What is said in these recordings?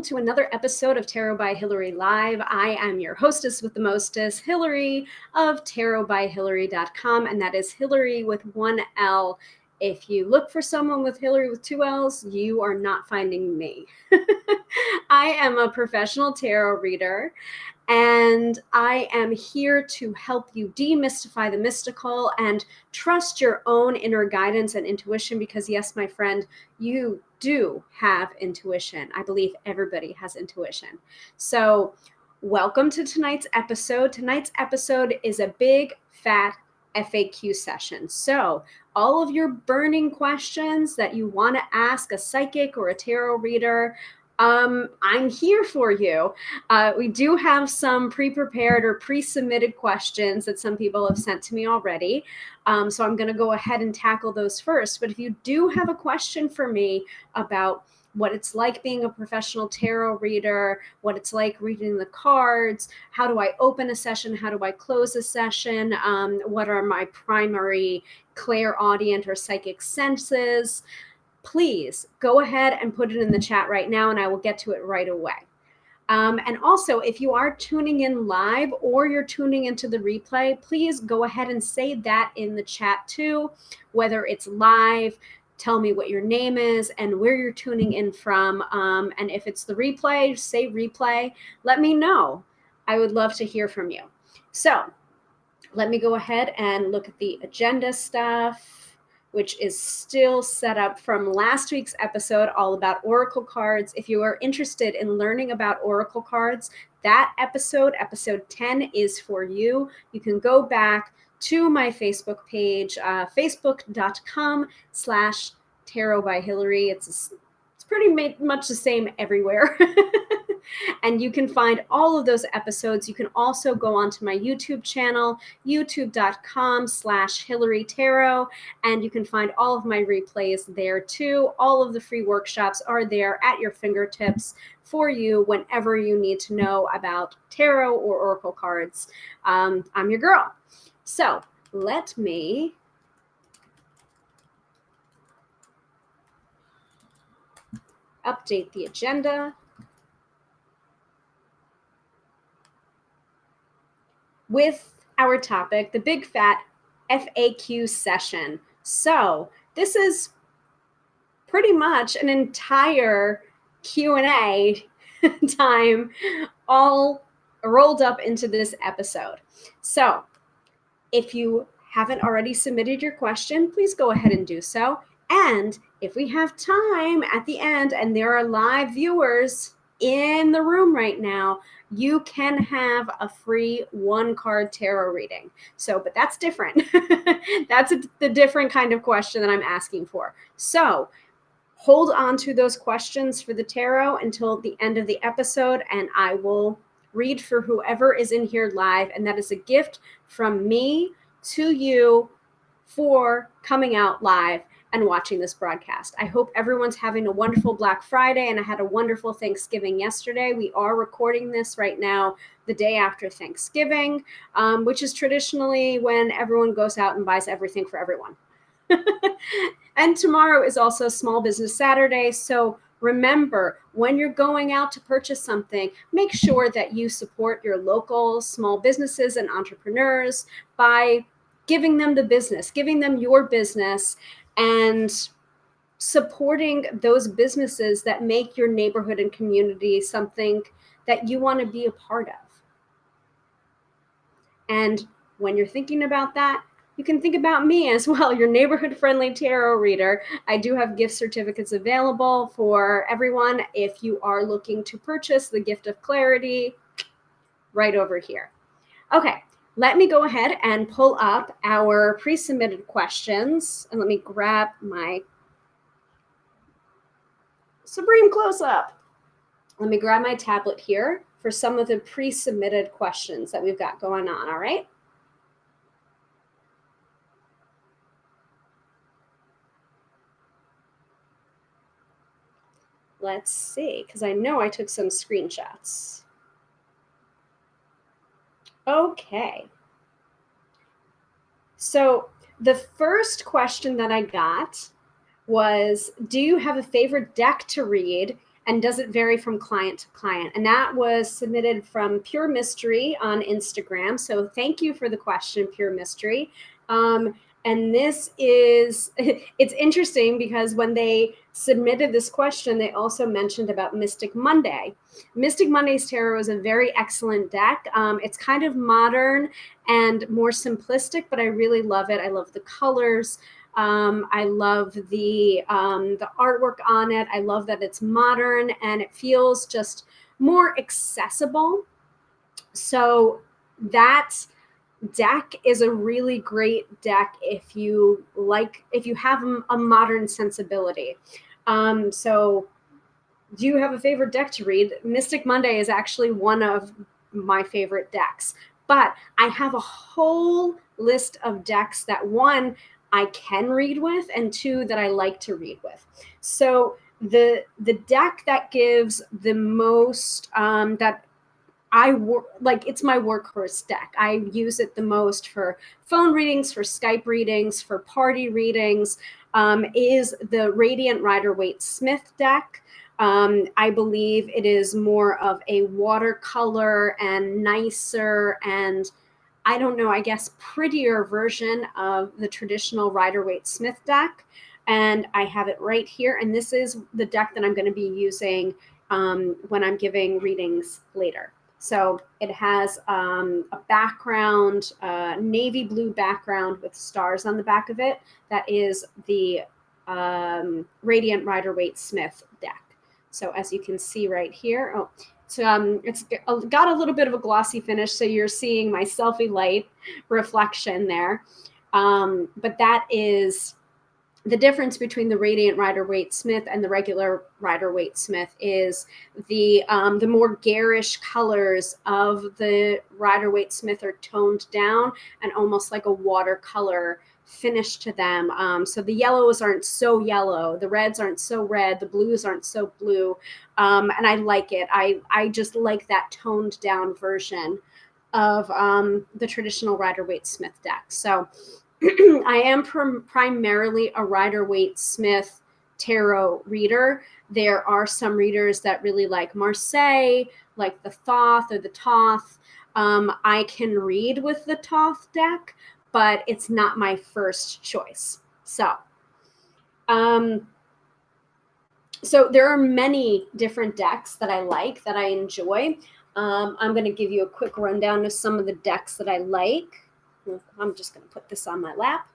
to another episode of Tarot by Hilary Live. I am your hostess with the mostest, Hilary of tarotbyhilary.com, and that is Hilary with one L. If you look for someone with Hilary with two L's, you are not finding me. I am a professional tarot reader, and I am here to help you demystify the mystical and trust your own inner guidance and intuition because, yes, my friend, you do have intuition. I believe everybody has intuition. So welcome to tonight's episode. Tonight's episode is a big, fat FAQ session. So all of your burning questions that you want to ask a psychic or a tarot reader, I'm here for you. We do have some pre-prepared or pre-submitted questions that some people have sent to me already. So I'm going to go ahead and tackle those first. But if you do have a question for me about what it's like being a professional tarot reader, what it's like reading the cards, how do I open a session, how do I close a session, what are my primary clairaudient or psychic senses, please go ahead and put it in the chat right now and I will get to it right away. And also, if you are tuning in live or you're tuning into the replay, please go ahead and say that in the chat too, whether it's live, tell me what your name is and where you're tuning in from. And if it's the replay, say replay, let me know. I would love to hear from you. So let me go ahead and look at the agenda stuff, which is still set up from last week's episode all about oracle cards. If you are interested in learning about oracle cards, that episode 10, is for you. You can go back to my Facebook page, facebook.com/tarot by Hilary. It's pretty much the same everywhere. And you can find all of those episodes. You can also go onto my YouTube channel, youtube.com/Hilary Tarot, and you can find all of my replays there too. All of the free workshops are there at your fingertips for you whenever you need to know about tarot or oracle cards. I'm your girl. So let me update the agenda with our topic, the big fat FAQ session. So this is pretty much an entire Q&A time all rolled up into this episode. So if you haven't already submitted your question, please go ahead and do so. And if we have time at the end and there are live viewers in the room right now, you can have a free one-card tarot reading. So, but that's different. That's the different kind of question that I'm asking for. So hold on to those questions for the tarot until the end of the episode, and I will read for whoever is in here live. And that is a gift from me to you for coming out live and watching this broadcast. I hope everyone's having a wonderful Black Friday, and I had a wonderful Thanksgiving yesterday. We are recording this right now the day after Thanksgiving, which is traditionally when everyone goes out and buys everything for everyone. And tomorrow is also Small Business Saturday, so remember, when you're going out to purchase something, make sure that you support your local small businesses and entrepreneurs by giving them the business, giving them your business, and supporting those businesses that make your neighborhood and community something that you want to be a part of. And when you're thinking about that, you can think about me as well, your neighborhood-friendly tarot reader. I do have gift certificates available for everyone if you are looking to purchase the Gift of Clarity right over here. Okay, let me go ahead and pull up our pre-submitted questions. And let me grab my supreme close-up. Let me grab my tablet here for some of the pre-submitted questions that we've got going on, all right? Let's see, because I know I took some screenshots. Okay. So the first question that I got was, do you have a favorite deck to read And does it vary from client to client? And that was submitted from Pure Mystery on Instagram. So thank you for the question, Pure Mystery. And this is, it's interesting because when they submitted this question, they also mentioned about Mystic Monday. Mystic Monday's Tarot is a very excellent deck. It's kind of modern and more simplistic, but I really love it. I love the colors. I love the artwork on it. I love that it's modern and it feels just more accessible. So that deck is a really great deck if you have a modern sensibility. So do you have a favorite deck to read? Mystic Monday is actually one of my favorite decks, but I have a whole list of decks that, one, I can read with, and two, that I like to read with. So the deck that gives the most that it's my workhorse deck. I use it the most for phone readings, for Skype readings, for party readings, is the Radiant Rider-Waite-Smith deck. I believe it is more of a watercolor and nicer and, I don't know, I guess prettier version of the traditional Rider-Waite-Smith deck. And I have it right here. And this is the deck that I'm going to be using when I'm giving readings later. So it has a background, navy blue background with stars on the back of it. That is the Radiant Rider-Waite-Smith deck. So as you can see right here, it's got a little bit of a glossy finish, so you're seeing my selfie light reflection there. But that is the difference between the Radiant Rider-Waite-Smith and the regular Rider-Waite-Smith is the more garish colors of the Rider-Waite-Smith are toned down and almost like a watercolor finish to them. So the yellows aren't so yellow, the reds aren't so red, the blues aren't so blue. And I like it. I just like that toned down version of the traditional Rider-Waite-Smith deck. So I am primarily a Rider-Waite-Smith tarot reader. There are some readers that really like Marseille, like the Thoth or the Toth. I can read with the Toth deck, but it's not my first choice. So there are many different decks that I like, that I enjoy. I'm going to give you a quick rundown of some of the decks that I like. I'm just going to put this on my lap.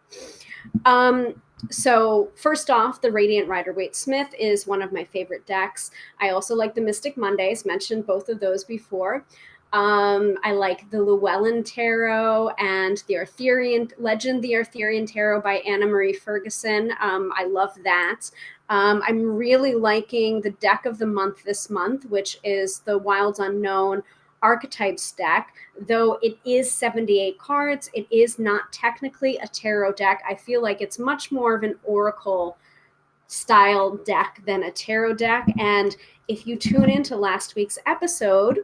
So first off, the Radiant Rider-Waite-Smith is one of my favorite decks. I also like the Mystic Mondays, mentioned both of those before. I like the Llewellyn Tarot and the Arthurian Legend, the Arthurian Tarot by Anna Marie Ferguson. I love that. I'm really liking the deck of the month this month, which is the Wild Unknown Archetypes deck. Though it is 78 cards, it is not technically a tarot deck. I feel like it's much more of an oracle style deck than a tarot deck. And if you tune into last week's episode,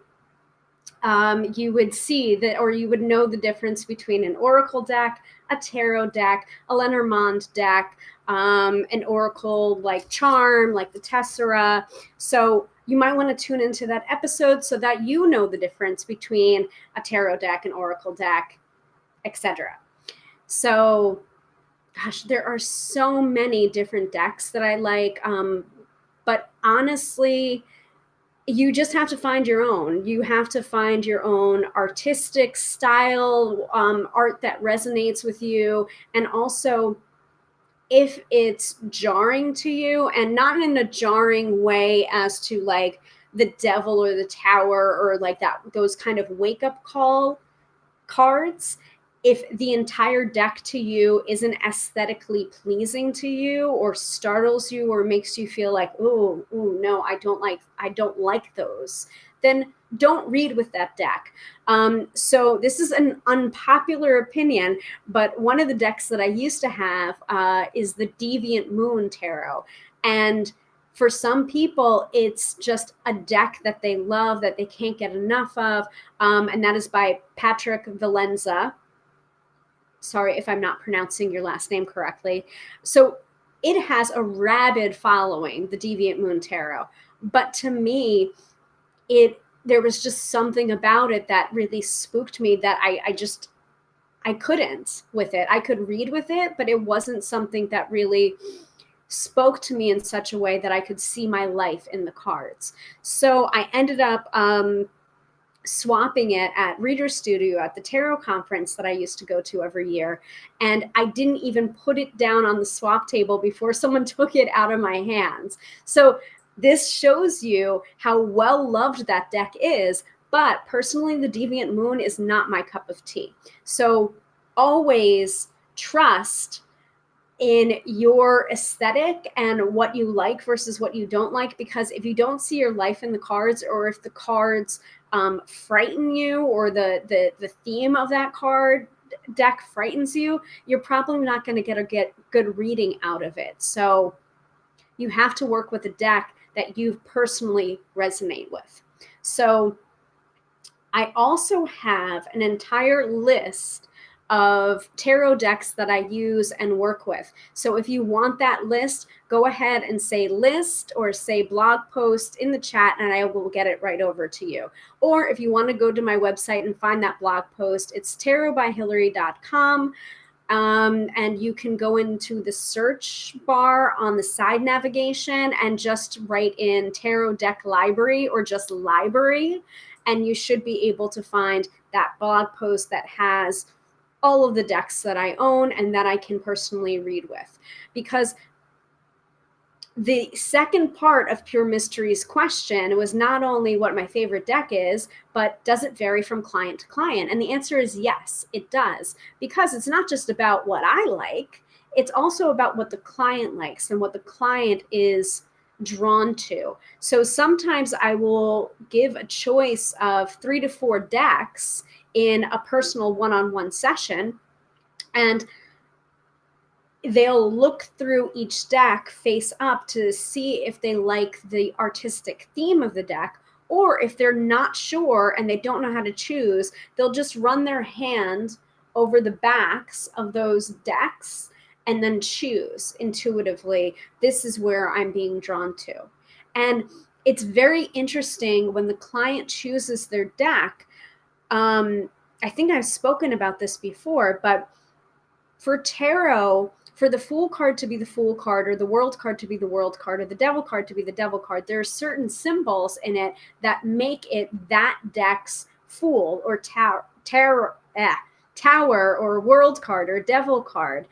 you would see that, or you would know the difference between an oracle deck, a tarot deck, a Lenormand deck, an oracle like Charm, like the Tessera. So you might want to tune into that episode so that you know the difference between a tarot deck, an oracle deck, etc. So, gosh, there are so many different decks that I like. But honestly, you just have to find your own. You have to find your own artistic style, art that resonates with you. And also, if it's jarring to you, and not in a jarring way as to like the devil or the tower or like that, those kind of wake up call cards, if the entire deck to you isn't aesthetically pleasing to you or startles you or makes you feel like, oh no, I don't like those, then don't read with that deck. So this is an unpopular opinion, but one of the decks that I used to have is the Deviant Moon Tarot. And for some people, it's just a deck that they love, that they can't get enough of. And that is by Patrick Valenza. Sorry if I'm not pronouncing your last name correctly. So it has a rabid following, the Deviant Moon Tarot. But to me, there was just something about it that really spooked me, that I couldn't with it. I could read with it, but it wasn't something that really spoke to me in such a way that I could see my life in the cards. So I ended up swapping it at Reader Studio at the tarot conference that I used to go to every year. And I didn't even put it down on the swap table before someone took it out of my hands. So this shows you how well loved that deck is. But personally, the Deviant Moon is not my cup of tea. So always trust in your aesthetic and what you like versus what you don't like, because if you don't see your life in the cards, or if the cards frighten you, or the theme of that card deck frightens you, you're probably not going to get good reading out of it. So you have to work with a deck that you personally resonate with. So I also have an entire list of tarot decks that I use and work with. So if you want that list, go ahead and say list or say blog post in the chat, and I will get it right over to you. Or if you want to go to my website and find that blog post, it's tarotbyhilary.com. And you can go into the search bar on the side navigation and just write in tarot deck library or just library, and you should be able to find that blog post that has all of the decks that I own and that I can personally read with. Because the second part of Pure Mystery's question was not only what my favorite deck is, but does it vary from client to client? And the answer is yes, it does. Because it's not just about what I like, it's also about what the client likes and what the client is drawn to. So sometimes I will give a choice of 3 to 4 decks in a personal one-on-one session, and they'll look through each deck face up to see if they like the artistic theme of the deck, or if they're not sure and they don't know how to choose, they'll just run their hand over the backs of those decks and then choose intuitively, this is where I'm being drawn to. And it's very interesting when the client chooses their deck. I think I've spoken about this before, but for tarot, for the Fool card to be the Fool card, or the World card to be the World card, or the Devil card to be the Devil card, there are certain symbols in it that make it that deck's Fool or Tower or World card or Devil card.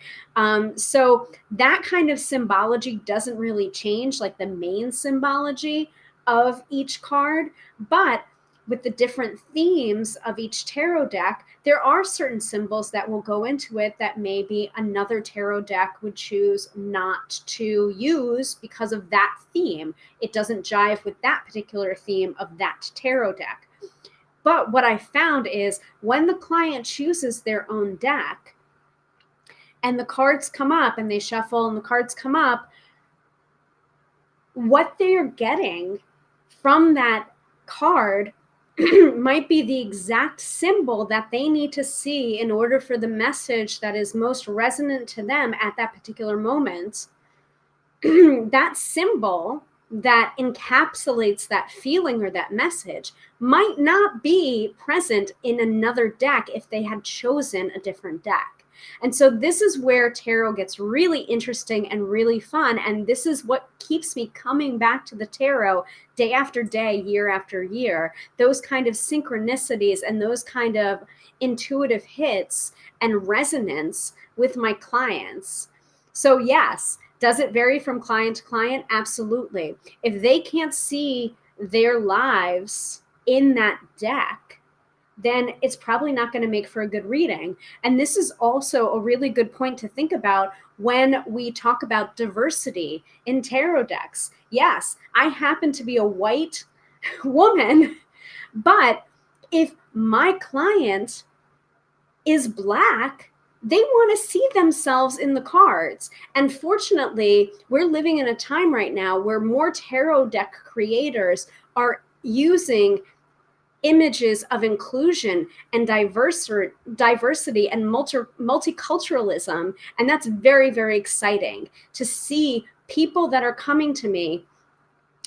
So that kind of symbology doesn't really change, like the main symbology of each card, but with the different themes of each tarot deck, there are certain symbols that will go into it that maybe another tarot deck would choose not to use because of that theme. It doesn't jive with that particular theme of that tarot deck. But what I found is when the client chooses their own deck and the cards come up and they shuffle and the cards come up, what they're getting from that card might be the exact symbol that they need to see in order for the message that is most resonant to them at that particular moment. That symbol that encapsulates that feeling or that message might not be present in another deck if they had chosen a different deck. And so this is where tarot gets really interesting and really fun. And this is what keeps me coming back to the tarot day after day, year after year. Those kind of synchronicities and those kind of intuitive hits and resonance with my clients. So yes, does it vary from client to client? Absolutely. If they can't see their lives in that deck, then it's probably not going to make for a good reading. And this is also a really good point to think about when we talk about diversity in tarot decks. Yes, I happen to be a white woman, but if my client is Black, they want to see themselves in the cards. And fortunately, we're living in a time right now where more tarot deck creators are using images of inclusion and diversity and multiculturalism. And that's very, very exciting to see people that are coming to me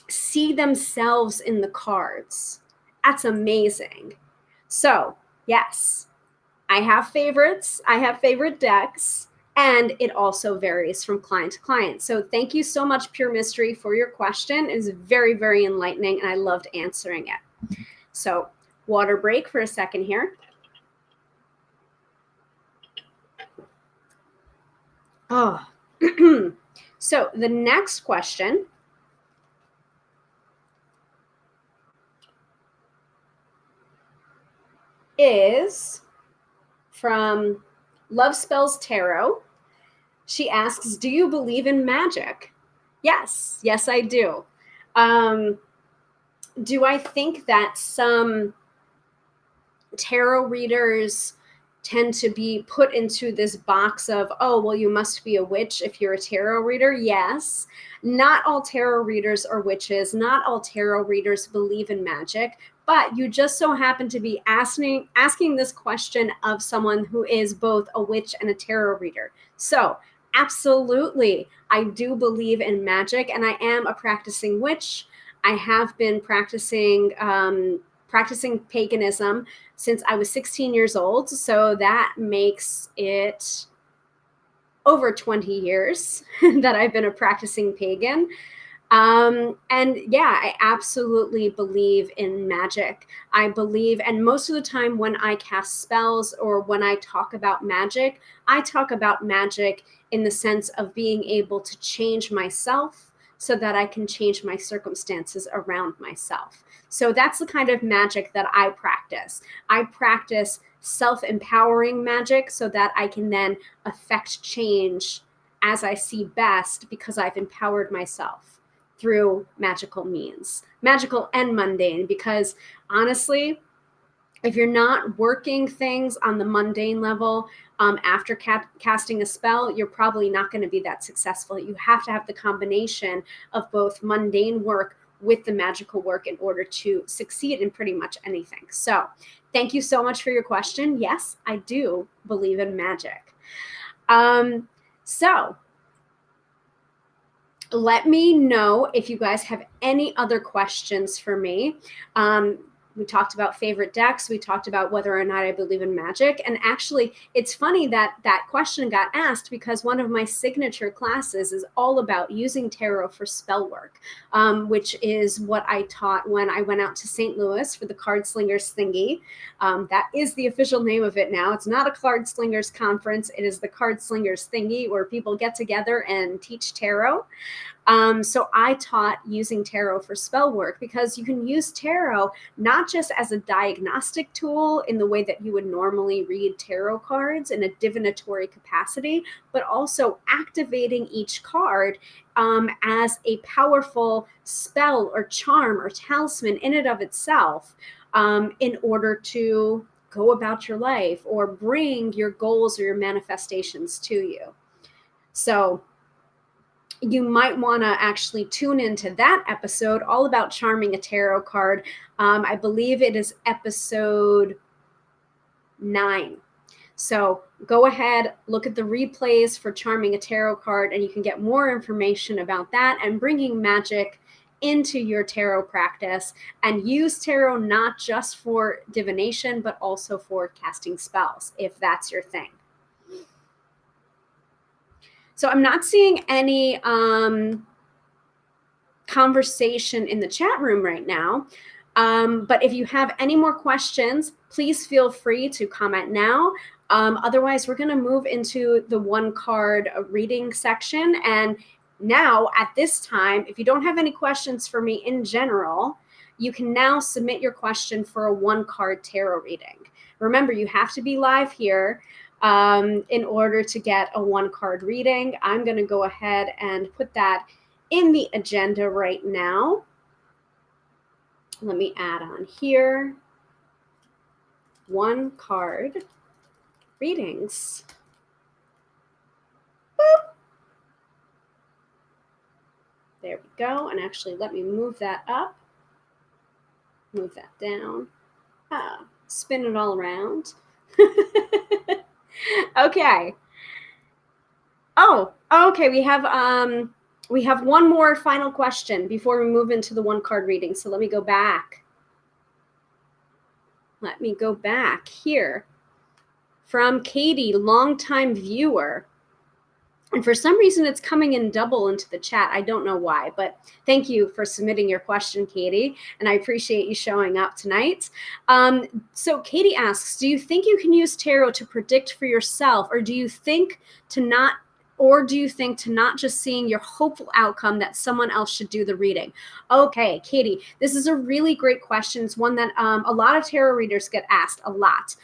see themselves in the cards. That's amazing. So, yes, I have favorites. I have favorite decks, and it also varies from client to client. So, thank you so much, Pure Mystery, for your question. It was very, very enlightening, and I loved answering it. So, water break for a second here. Oh, so the next question is from Love Spells Tarot. She asks, do you believe in magic? Yes, I do. Do I think that some tarot readers tend to be put into this box of, oh, well, you must be a witch if you're a tarot reader? Yes. Not all tarot readers are witches. Not all tarot readers believe in magic. But you just so happen to be asking this question of someone who is both a witch and a tarot reader. So absolutely, I do believe in magic, and I am a practicing witch. I have been practicing paganism since I was 16 years old. So that makes it over 20 years that I've been a practicing pagan. And yeah, I absolutely believe in magic. I believe, and most of the time when I cast spells or when I talk about magic, I talk about magic in the sense of being able to change myself so that I can change my circumstances around myself. So that's the kind of magic that I practice. I practice self-empowering magic so that I can then affect change as I see best because I've empowered myself through magical means, magical and mundane, because honestly, if you're not working things on the mundane level after casting a spell, you're probably not going to be that successful. You have to have the combination of both mundane work with the magical work in order to succeed in pretty much anything. So thank you so much for your question. Yes, I do believe in magic. So let me know if you guys have any other questions for me. We talked about favorite decks. We talked about whether or not I believe in magic. And actually, it's funny that that question got asked because one of my signature classes is all about using tarot for spell work, which is what I taught when I went out to St. Louis for the Card Slingers Thingy. That is the official name of it now. It's not a Card Slingers conference. It is the Card Slingers Thingy, where people get together and teach tarot. So I taught using tarot for spell work because you can use tarot not just as a diagnostic tool in the way that you would normally read tarot cards in a divinatory capacity, but also activating each card as a powerful spell or charm or talisman in and of itself in order to go about your life or bring your goals or your manifestations to you. So you might want to actually tune into that episode all about charming a tarot card. I believe it is episode 9. So go ahead, look at the replays for charming a tarot card, and you can get more information about that and bringing magic into your tarot practice, and use tarot not just for divination, but also for casting spells, if that's your thing. So I'm not seeing any conversation in the chat room right now. But if you have any more questions, please feel free to comment now. Otherwise, we're going to move into the one card reading section. And now at this time, if you don't have any questions for me in general, you can now submit your question for a one card tarot reading. Remember, you have to be live here in order to get a one card reading. I'm going to go ahead and put that in the agenda right now. Let me add on here, one card readings. Boop. There we go. And actually, let me move that up, move that down, spin it all around. Okay. Oh, okay. We have We have one more final question before we move into the one card reading. So let me go back. Let me go back here. From Katie, longtime viewer. And for some reason, it's coming in double into the chat. I don't know why, but thank you for submitting your question, Katie. And I appreciate you showing up tonight. So Katie asks, do you think you can use tarot to predict for yourself, or do you think to not just seeing your hopeful outcome that someone else should do the reading? Okay, Katie, this is a really great question. It's one that a lot of tarot readers get asked a lot.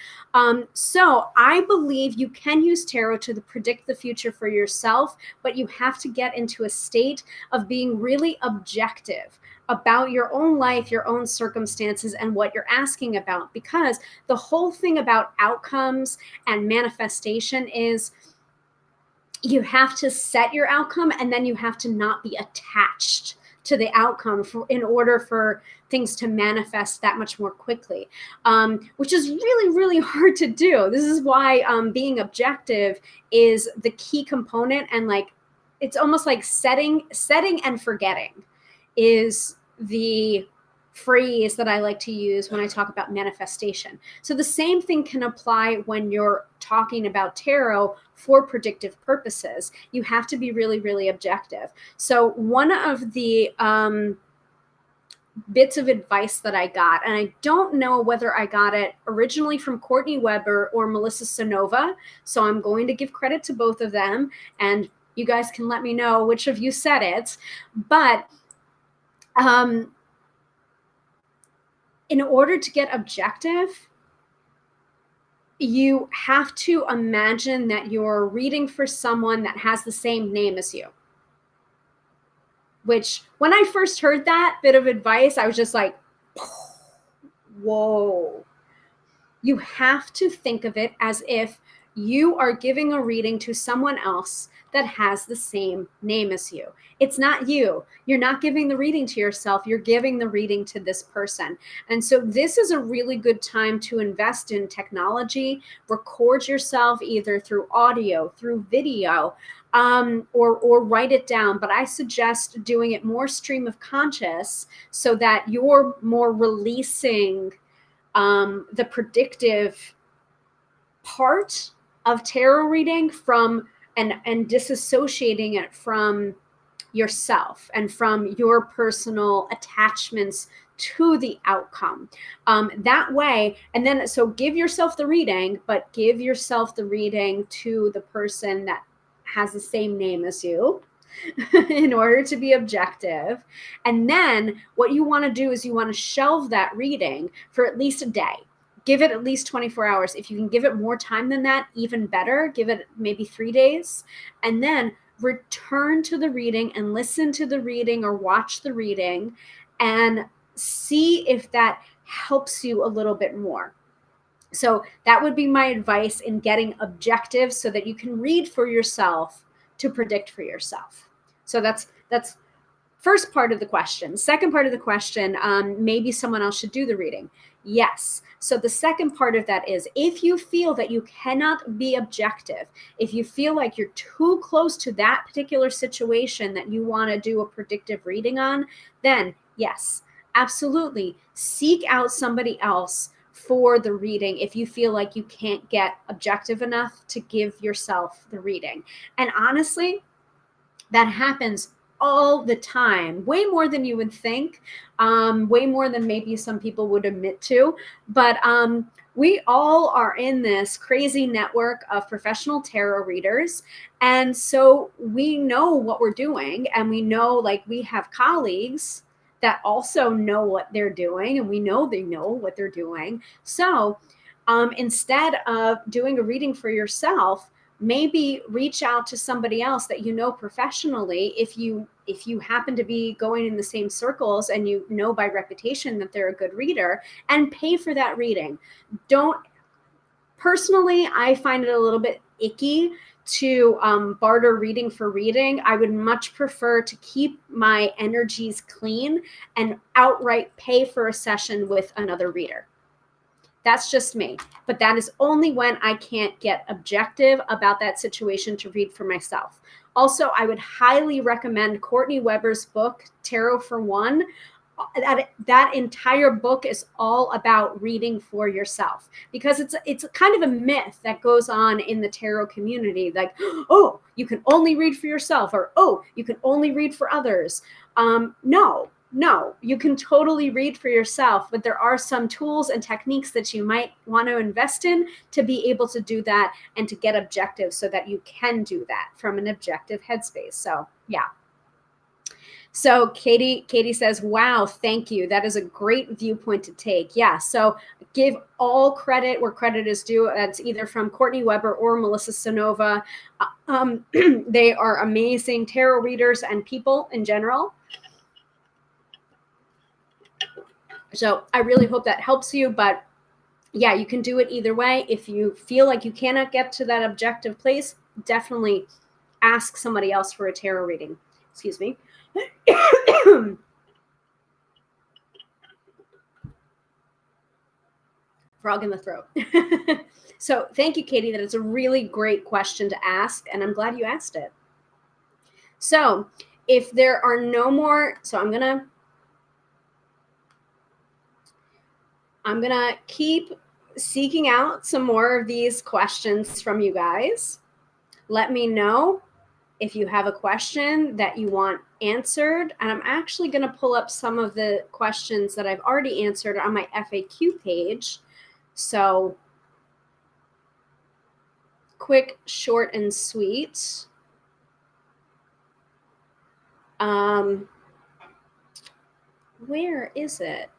So I believe you can use tarot to predict the future for yourself, but you have to get into a state of being really objective about your own life, your own circumstances, and what you're asking about. Because the whole thing about outcomes and manifestation is you have to set your outcome, and then you have to not be attached to the outcome in order for things to manifest that much more quickly, which is really, really hard to do. This is why being objective is the key component. And like, it's almost like setting and forgetting is the phrase that I like to use when I talk about manifestation. So the same thing can apply when you're talking about tarot for predictive purposes. You have to be really, really objective. So one of the bits of advice that I got, and I don't know whether I got it originally from Courtney Weber or Melissa Sonova, so I'm going to give credit to both of them, and you guys can let me know which of you said it. But in order to get objective, you have to imagine that you're reading for someone that has the same name as you. Which, when I first heard that bit of advice, I was just like, whoa. You have to think of it as if you are giving a reading to someone else that has the same name as you. It's not you. You're not giving the reading to yourself. You're giving the reading to this person. And so this is a really good time to invest in technology. Record yourself either through audio, through video, or write it down. But I suggest doing it more stream of conscious so that you're more releasing the predictive part of tarot reading from and disassociating it from yourself and from your personal attachments to the outcome. That way, and then so give yourself the reading, but give yourself the reading to the person that has the same name as you in order to be objective. And then what you want to do is you want to shelve that reading for at least a day. Give it at least 24 hours. If you can give it more time than that, even better. Give it maybe 3 days. And then return to the reading and listen to the reading or watch the reading and see if that helps you a little bit more. So that would be my advice in getting objective so that you can read for yourself to predict for yourself. So that's first part of the question. Second part of the question, maybe someone else should do the reading. Yes. So the second part of that is if you feel that you cannot be objective, if you feel like you're too close to that particular situation that you want to do a predictive reading on, then yes, absolutely seek out somebody else for the reading if you feel like you can't get objective enough to give yourself the reading. And honestly, that happens all the time, way more than you would think, way more than maybe some people would admit to. But we all are in this crazy network of professional tarot readers. And so we know what we're doing, and we know, like, we have colleagues that also know what they're doing, and we know they know what they're doing. So instead of doing a reading for yourself, maybe reach out to somebody else that you know professionally if you happen to be going in the same circles and you know by reputation that they're a good reader, and pay for that reading. Personally, I find it a little bit icky to barter reading for reading. I would much prefer to keep my energies clean and outright pay for a session with another reader. That's just me. But that is only when I can't get objective about that situation to read for myself. Also, I would highly recommend Courtney Weber's book, Tarot for One. That entire book is all about reading for yourself, because it's kind of a myth that goes on in the tarot community, like, oh, you can only read for yourself, or oh, you can only read for others. No, you can totally read for yourself, but there are some tools and techniques that you might want to invest in to be able to do that and to get objective, so that you can do that from an objective headspace. So yeah. So Katie says, wow, thank you. That is a great viewpoint to take. Yeah. So give all credit where credit is due. That's either from Courtney Weber or Melissa Sonova. They are amazing tarot readers and people in general. So I really hope that helps you. But yeah, you can do it either way. If you feel like you cannot get to that objective place, definitely ask somebody else for a tarot reading. Excuse me. Frog in the throat. So thank you, Katie. That is a really great question to ask, and I'm glad you asked it. So if there are no more, so I'm gonna keep seeking out some more of these questions from you guys. Let me know if you have a question that you want answered. And I'm actually going to pull up some of the questions that I've already answered on my FAQ page. So quick, short, and sweet. Where is it?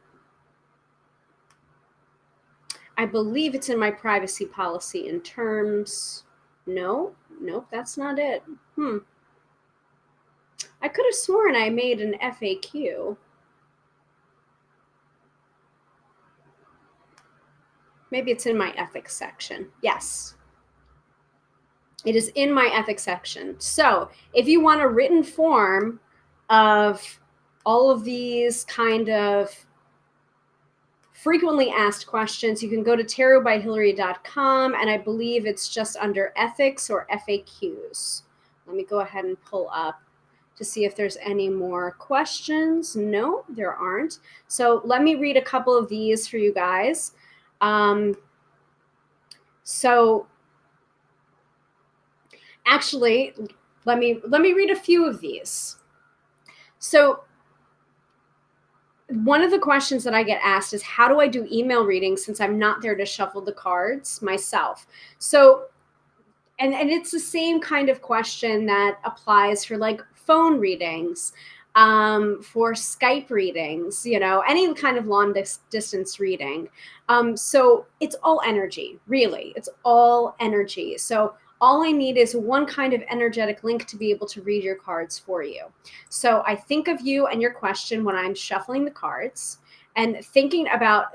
I believe it's in my privacy policy in terms. Nope, that's not it. I could have sworn I made an FAQ. Maybe it's in my ethics section. Yes. It is in my ethics section. So if you want a written form of all of these kind of frequently asked questions, you can go to tarotbyhilary.com, and I believe it's just under ethics or FAQs. Let me go ahead and pull up to see if there's any more questions. No, there aren't. So let me read a couple of these for you guys. So actually, let me read a few of these. So one of the questions that I get asked is, how do I do email readings since I'm not there to shuffle the cards myself? So, and it's the same kind of question that applies for like phone readings, for Skype readings, any kind of long distance reading. So it's all energy, really. It's all energy. So all I need is one kind of energetic link to be able to read your cards for you. So I think of you and your question when I'm shuffling the cards, and thinking about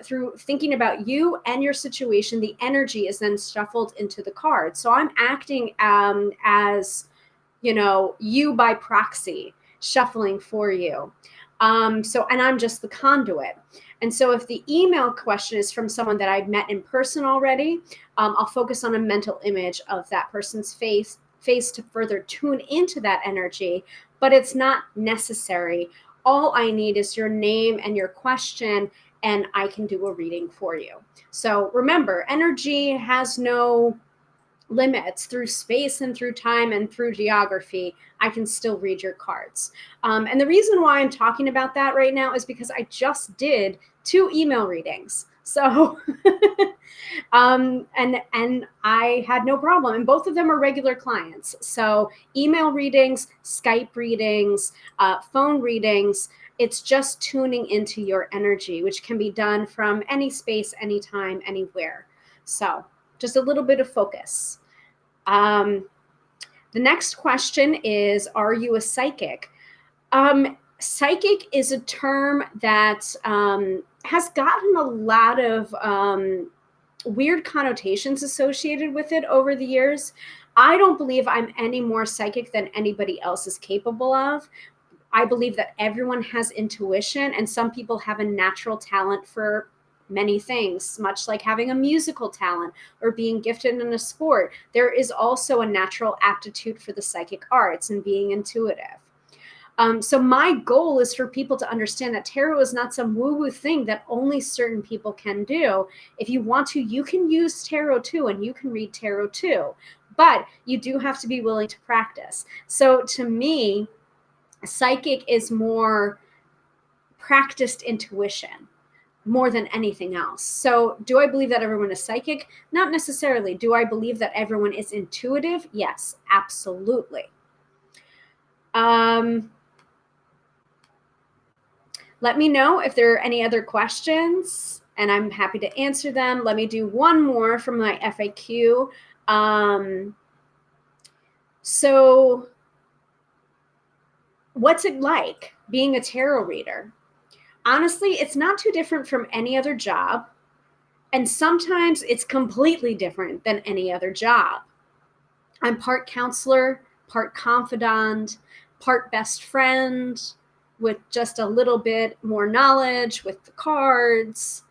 you and your situation, the energy is then shuffled into the cards. So I'm acting as, you by proxy, shuffling for you. And I'm just the conduit. And so if the email question is from someone that I've met in person already, I'll focus on a mental image of that person's face to further tune into that energy, but it's not necessary. All I need is your name and your question, and I can do a reading for you. So remember, energy has no limits. Through space and through time and through geography, I can still read your cards. And the reason why I'm talking about that right now is because I just did 2 email readings. So, and I had no problem. And both of them are regular clients. So email readings, Skype readings, phone readings, it's just tuning into your energy, which can be done from any space, anytime, anywhere. So just a little bit of focus. The next question is, are you a psychic? Psychic is a term that has gotten a lot of weird connotations associated with it over the years. I don't believe I'm any more psychic than anybody else is capable of. I believe that everyone has intuition, and some people have a natural talent for many things, much like having a musical talent or being gifted in a sport. There is also a natural aptitude for the psychic arts and being intuitive. So my goal is for people to understand that tarot is not some woo-woo thing that only certain people can do. If you want to, you can use tarot too, and you can read tarot too, but you do have to be willing to practice. So to me, psychic is more practiced intuition more than anything else. So do I believe that everyone is psychic? Not necessarily. Do I believe that everyone is intuitive? Yes, absolutely. Let me know if there are any other questions, and I'm happy to answer them. Let me do one more from my FAQ. So what's it like being a tarot reader? Honestly, it's not too different from any other job. And sometimes it's completely different than any other job. I'm part counselor, part confidant, part best friend, with just a little bit more knowledge with the cards.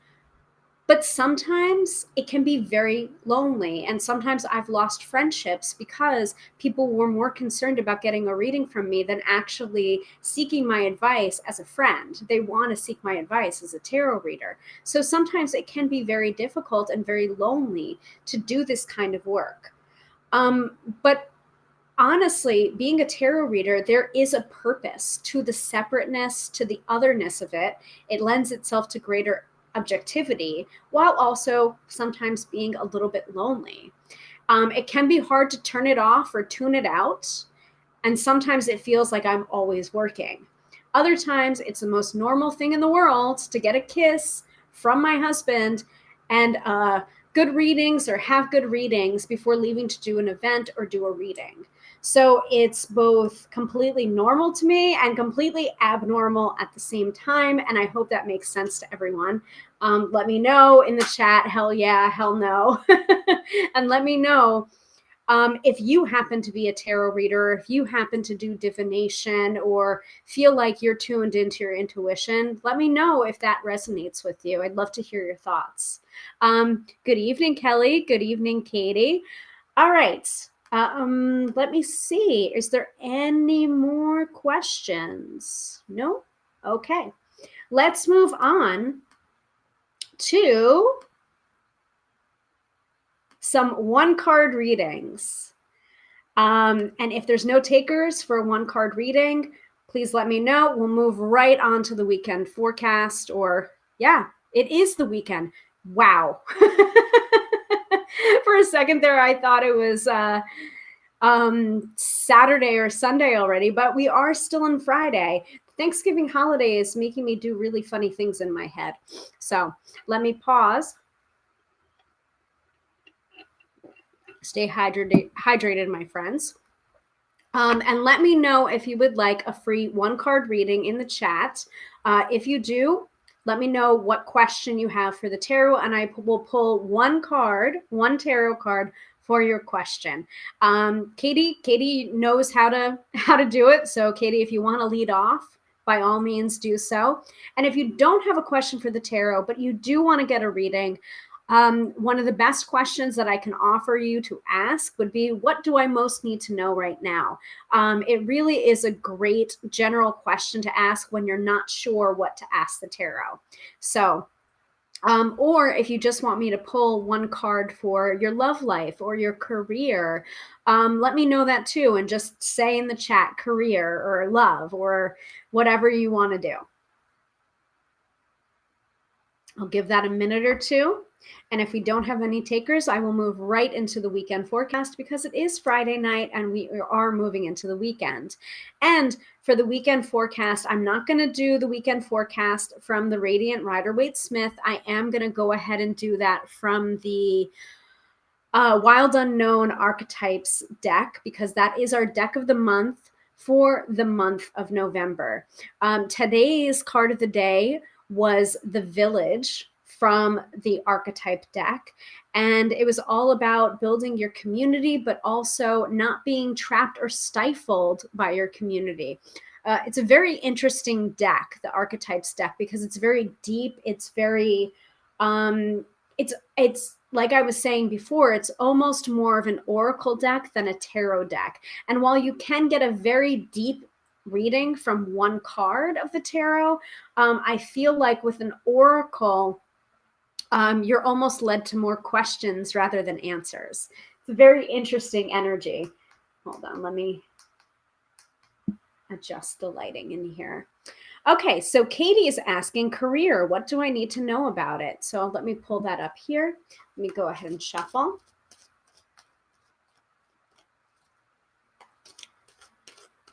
But sometimes it can be very lonely. And sometimes I've lost friendships because people were more concerned about getting a reading from me than actually seeking my advice as a friend. They want to seek my advice as a tarot reader. So sometimes it can be very difficult and very lonely to do this kind of work. But honestly, being a tarot reader, there is a purpose to the separateness, to the otherness of it. It lends itself to greater objectivity while also sometimes being a little bit lonely. It can be hard to turn it off or tune it out. And sometimes it feels like I'm always working. Other times it's the most normal thing in the world to get a kiss from my husband and good readings or have good readings before leaving to do an event or do a reading. So it's both completely normal to me and completely abnormal at the same time. And I hope that makes sense to everyone. Let me know in the chat, hell yeah, hell no. And let me know if you happen to be a tarot reader, if you happen to do divination or feel like you're tuned into your intuition, let me know if that resonates with you. I'd love to hear your thoughts. Good evening, Kelly. Good evening, Katie. All right. Let me see. Is there any more questions? No? Okay. Let's move on to some one-card readings. And if there's no takers for a one-card reading, please let me know. We'll move right on to the weekend forecast, or yeah, it is the weekend. Wow. For a second there, I thought it was Saturday or Sunday already, but we are still on Friday. Thanksgiving holiday is making me do really funny things in my head. So let me pause. Stay hydrated, my friends. And let me know if you would like a free one-card reading in the chat. If you do, let me know what question you have for the tarot, and I will pull one tarot card for your question. Katie knows how to do it. So Katie, if you want to lead off, by all means do so. And if you don't have a question for the tarot, but you do want to get a reading, one of the best questions that I can offer you to ask would be, what do I most need to know right now? It really is a great general question to ask when you're not sure what to ask the tarot. So, or if you just want me to pull one card for your love life or your career, let me know that too. And just say in the chat, career or love or whatever you want to do. I'll give that a minute or two. And if we don't have any takers, I will move right into the weekend forecast because it is Friday night and we are moving into the weekend. And for the weekend forecast, I'm not going to do the weekend forecast from the Radiant Rider-Waite-Smith. I am going to go ahead and do that from the Wild Unknown Archetypes deck because that is our deck of the month for the month of November. Today's card of the day was the Village from the archetype deck. And it was all about building your community, but also not being trapped or stifled by your community. It's a very interesting deck, the archetypes deck, because it's very deep. It's very It's like I was saying before, it's almost more of an oracle deck than a tarot deck. And while you can get a very deep reading from one card of the tarot, I feel like with an oracle, you're almost led to more questions rather than answers. It's a very interesting energy. Hold on, let me adjust the lighting in here. Okay, so Katie is asking, career, what do I need to know about it? So let me pull that up here. Let me go ahead and shuffle.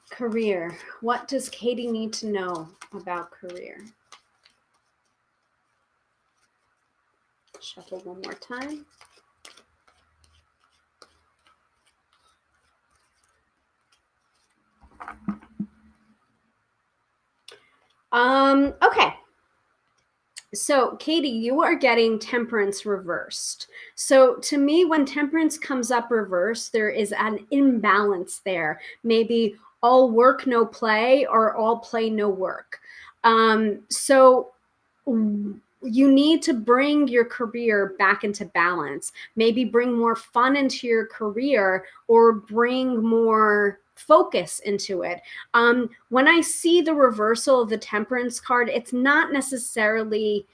Career, what does Katie need to know about career? Shuffle one more time. Okay. So, Katie, you are getting temperance reversed. So, to me, when temperance comes up reversed, there is an imbalance there. Maybe all work, no play, or all play, no work. So, you need to bring your career back into balance. Maybe bring more fun into your career or bring more focus into it. When I see the reversal of the temperance card, it's not necessarily,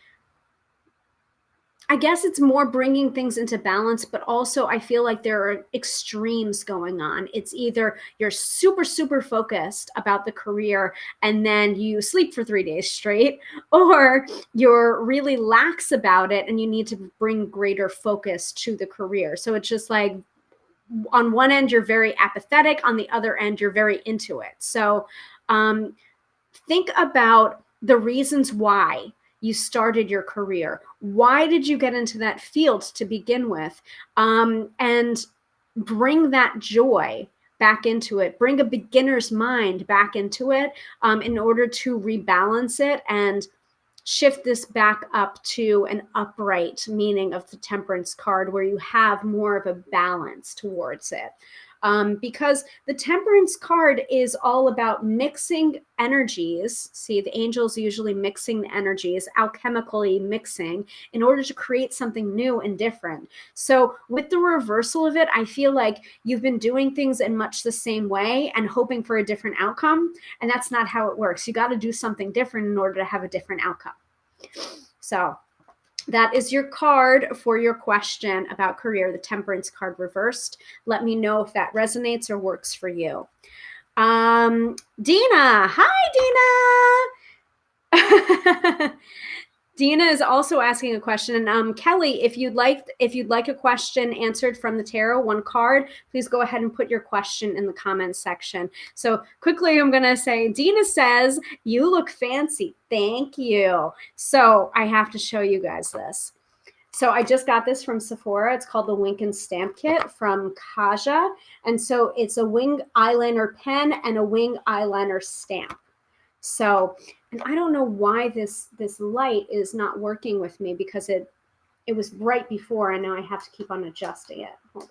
I guess it's more bringing things into balance, but also I feel like there are extremes going on. It's either you're super, super focused about the career and then you sleep for 3 days straight, or you're really lax about it and you need to bring greater focus to the career. So it's just like, on one end, you're very apathetic. On the other end, you're very into it. So think about the reasons why you started your career. Why did you get into that field to begin with? And bring that joy back into it. Bring a beginner's mind back into it in order to rebalance it and shift this back up to an upright meaning of the temperance card where you have more of a balance towards it. Because the temperance card is all about mixing energies. See, the angels usually mixing the energies, alchemically mixing in order to create something new and different. So with the reversal of it, I feel like you've been doing things in much the same way and hoping for a different outcome. And that's not how it works. You got to do something different in order to have a different outcome. So that is your card for your question about career, the temperance card reversed. Let me know if that resonates or works for you. Dina, hi Dina. Dina is also asking a question. Kelly, if you'd like a question answered from the tarot, one card, please go ahead and put your question in the comments section. So quickly, I'm going to say, Dina says, you look fancy. Thank you. So I have to show you guys this. So I just got this from Sephora. It's called the Wink and Stamp Kit from Kaja. And so it's a wing eyeliner pen and a wing eyeliner stamp. So, and I don't know why this light is not working with me because it was bright before and now I have to keep on adjusting it. Hold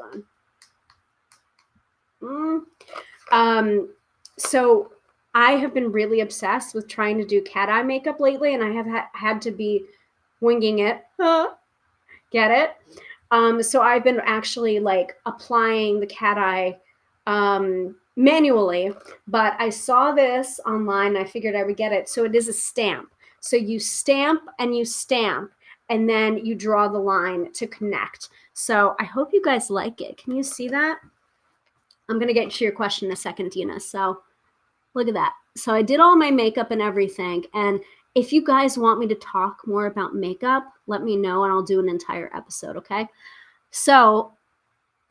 on. So I have been really obsessed with trying to do cat eye makeup lately, and I have had to be winging it. Get it? So I've been actually like applying the cat eye manually, but I saw this online. I figured I would get it. So it is a stamp. So you stamp and then you draw the line to connect. So I hope you guys like it. Can you see that? I'm going to get to your question in a second, Dina. So look at that. So I did all my makeup and everything. And if you guys want me to talk more about makeup, let me know and I'll do an entire episode, okay? So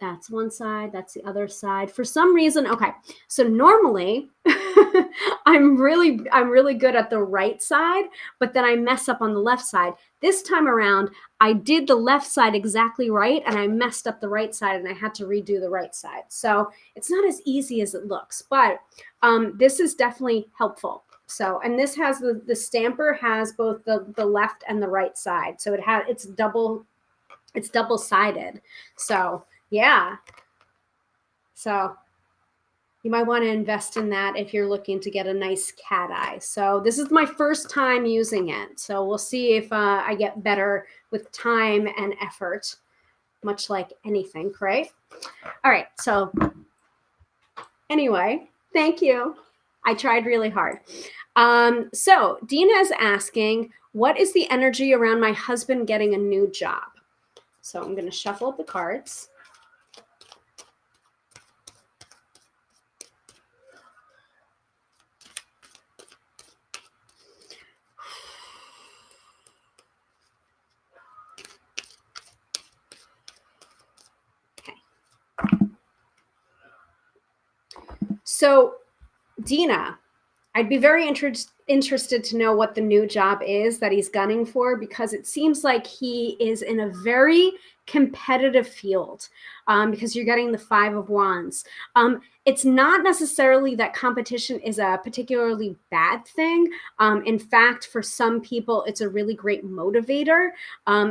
that's one side, that's the other side. For some reason, okay, so normally I'm really good at the right side, but then I mess up on the left side. This time around, I did the left side exactly right, and I messed up the right side, and I had to redo the right side. So it's not as easy as it looks, but this is definitely helpful. So, and this has the stamper has both the left and the right side. So it's double-sided. So yeah. So You might want to invest in that if you're looking to get a nice cat eye. So this is my first time using it. So we'll see if I get better with time and effort, much like anything, right? All right. So anyway, thank you. I tried really hard. So Dina is asking, what is the energy around my husband getting a new job? So I'm going to shuffle up the cards. So, Dina, I'd be very interested to know what the new job is that he's gunning for, because it seems like he is in a very competitive field, because you're getting the Five of Wands. It's not necessarily that competition is a particularly bad thing. In fact, for some people, it's a really great motivator.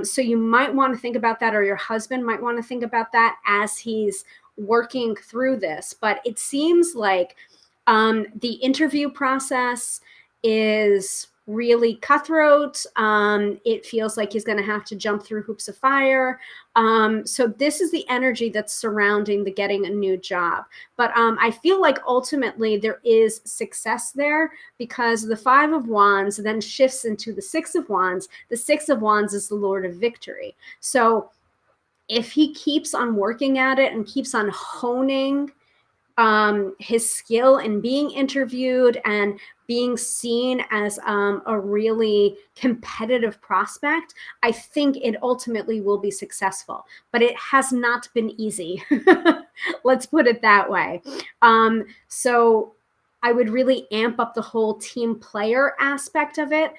So you might want to think about that, or your husband might want to think about that as he's working through this. But it seems like the interview process is really cutthroat. It feels like he's going to have to jump through hoops of fire. So this is the energy that's surrounding the getting a new job. But I feel like ultimately there is success there, because the Five of Wands then shifts into the Six of Wands. The Six of Wands is the Lord of Victory. So if he keeps on working at it and keeps on honing his skill in being interviewed and being seen as a really competitive prospect, I think it ultimately will be successful. But it has not been easy. Let's put it that way. So I would really amp up the whole team player aspect of it,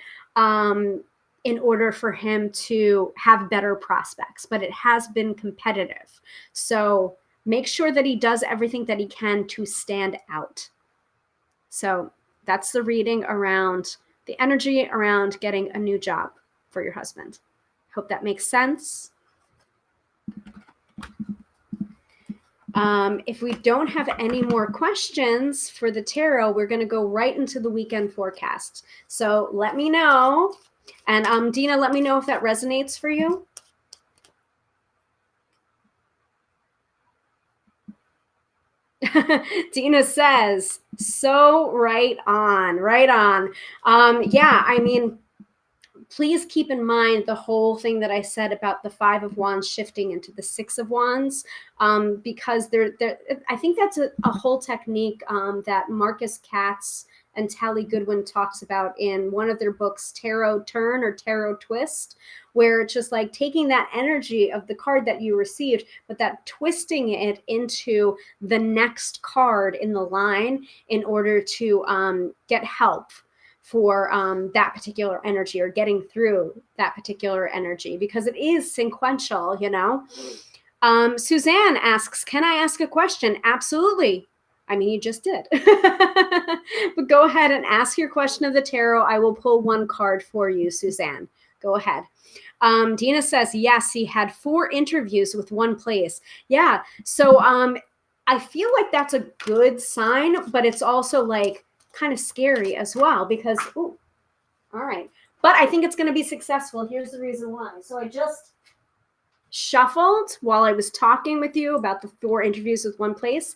in order for him to have better prospects. But it has been competitive. So make sure that he does everything that he can to stand out. So that's the reading around the energy around getting a new job for your husband. Hope that makes sense. If we don't have any more questions for the tarot, we're going to go right into the weekend forecast. So let me know. And Dina, let me know if that resonates for you. Dina says, so right on, right on. Yeah, I mean, please keep in mind the whole thing that I said about the Five of Wands shifting into the Six of Wands, because I think that's a whole technique that Marcus Katz and Tally Goodwin talks about in one of their books, Tarot Turn or Tarot Twist, where it's just like taking that energy of the card that you received, but that twisting it into the next card in the line in order to get help for that particular energy, or getting through that particular energy, because it is sequential, you know. Suzanne asks, can I ask a question? Absolutely. I mean, you just did. But go ahead and ask your question of the tarot. I will pull one card for you, Suzanne. Go ahead. Dina says, yes, he had 4 interviews with one place. Yeah. So I feel like that's a good sign, but it's also like kind of scary as well, because, ooh, all right. But I think it's going to be successful. Here's the reason why. So I just shuffled while I was talking with you about the 4 interviews with one place,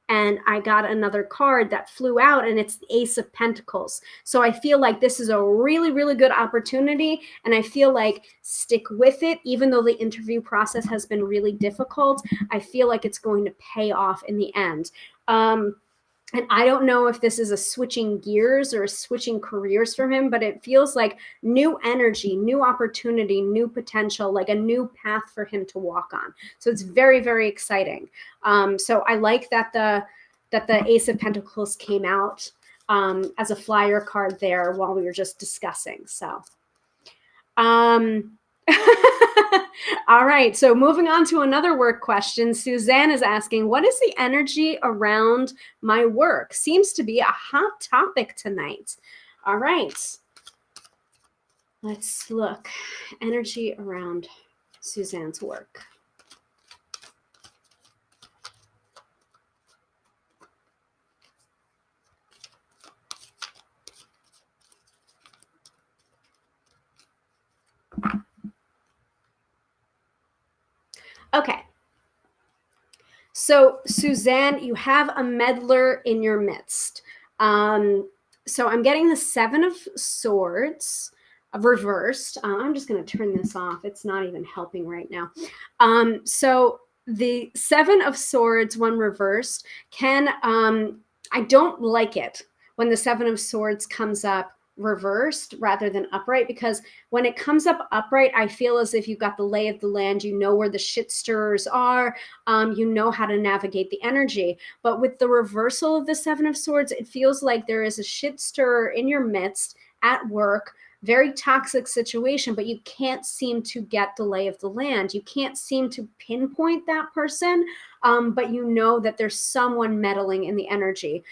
and I got another card that flew out, and it's the Ace of Pentacles. So I feel like this is a really, really good opportunity, and I feel like stick with it. Even though the interview process has been really difficult, I feel like it's going to pay off in the end. And I don't know if this is a switching gears or switching careers for him, but it feels like new energy, new opportunity, new potential, like a new path for him to walk on. So it's very, very exciting. So I like that the Ace of Pentacles came out as a flyer card there while we were just discussing. So all right, so moving on to another work question. Suzanne is asking, what is the energy around my work? Seems to be a hot topic tonight. All right, let's look. Energy around Suzanne's work. Okay. So, Suzanne, you have a meddler in your midst. So I'm getting the Seven of Swords reversed. I'm just going to turn this off. It's not even helping right now. So the Seven of Swords, when reversed, I don't like it when the Seven of Swords comes up reversed rather than upright, because when it comes up upright, I feel as if you've got the lay of the land, you know where the shit stirrers are, you know how to navigate the energy. But with the reversal of the Seven of Swords, it feels like there is a shit stirrer in your midst at work, very toxic situation, but you can't seem to get the lay of the land. You can't seem to pinpoint that person, but you know that there's someone meddling in the energy.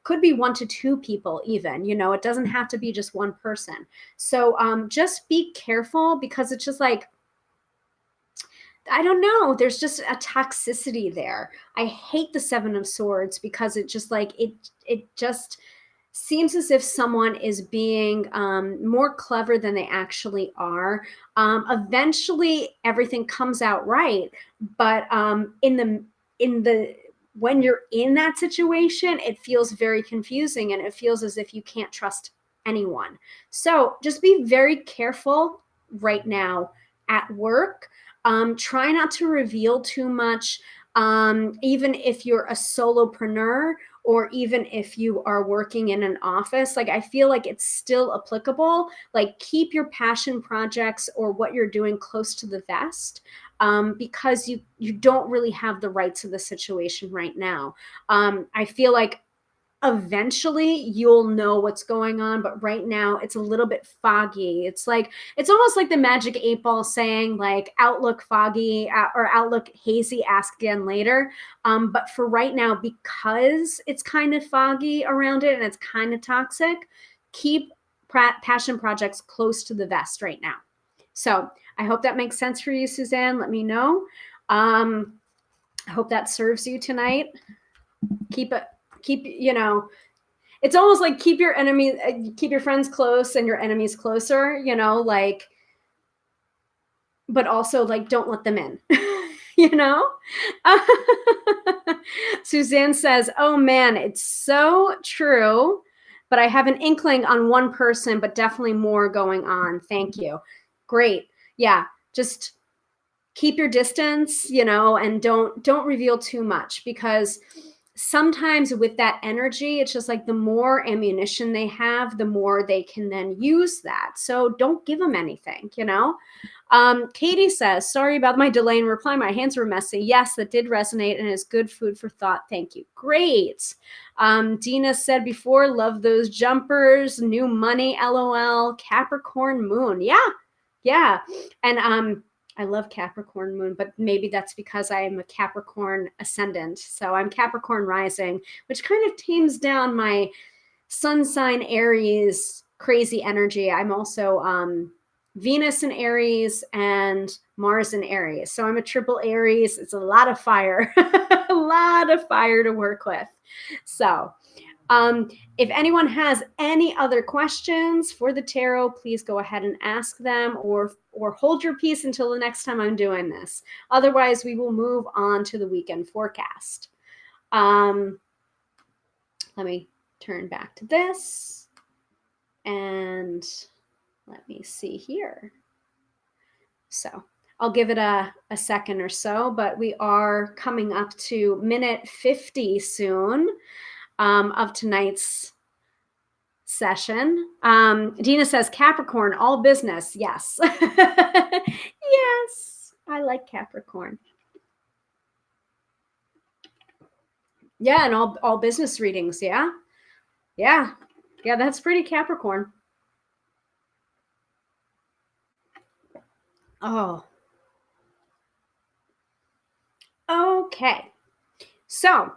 Could be 1 to 2 people even, it doesn't have to be just one person. So just be careful, because it's just like, I don't know, there's just a toxicity there. I hate the Seven of Swords because it just like, it just seems as if someone is being more clever than they actually are. Eventually everything comes out right, but in the when you're in that situation, it feels very confusing, and it feels as if you can't trust anyone. So just be very careful right now at work. Try not to reveal too much. Even if you're a solopreneur, or even if you are working in an office, like I feel like it's still applicable. Like keep your passion projects or what you're doing close to the vest, because you don't really have the rights of the situation right now. I feel like eventually you'll know what's going on, but right now it's a little bit foggy. It's almost like the magic 8 ball saying, like, outlook foggy, or outlook hazy, ask again later. But for right now, because it's kind of foggy around it and it's kind of toxic, keep passion projects close to the vest right now. So I hope that makes sense for you, Suzanne. Let me know. I hope that serves you tonight. Keep it's almost like keep your friends close and your enemies closer, like, but also like don't let them in. you know Suzanne says, oh man, it's so true, but I have an inkling on one person, but definitely more going on. Thank you. Great. Yeah, just keep your distance, and don't reveal too much, because sometimes with that energy, it's just like the more ammunition they have, the more they can then use that. So don't give them anything. Katie says, sorry about my delay in reply. My hands were messy. Yes, that did resonate and is good food for thought. Thank you. Great. Dina said before, love those jumpers. New money, LOL. Capricorn moon. Yeah. And I love Capricorn moon, but maybe that's because I am a Capricorn ascendant. So I'm Capricorn rising, which kind of tames down my sun sign Aries crazy energy. I'm also Venus in Aries and Mars in Aries. So I'm a triple Aries. It's a lot of fire, a lot of fire to work with. So if anyone has any other questions for the tarot, please go ahead and ask them, or hold your peace until the next time I'm doing this. Otherwise, we will move on to the weekend forecast. Let me turn back to this, and let me see here. So I'll give it a second or so, but we are coming up to minute 50 soon of tonight's session. Dina says, Capricorn, all business. Yes. Yes, I like Capricorn. Yeah, and all business readings. Yeah, that's pretty Capricorn. Oh, okay. So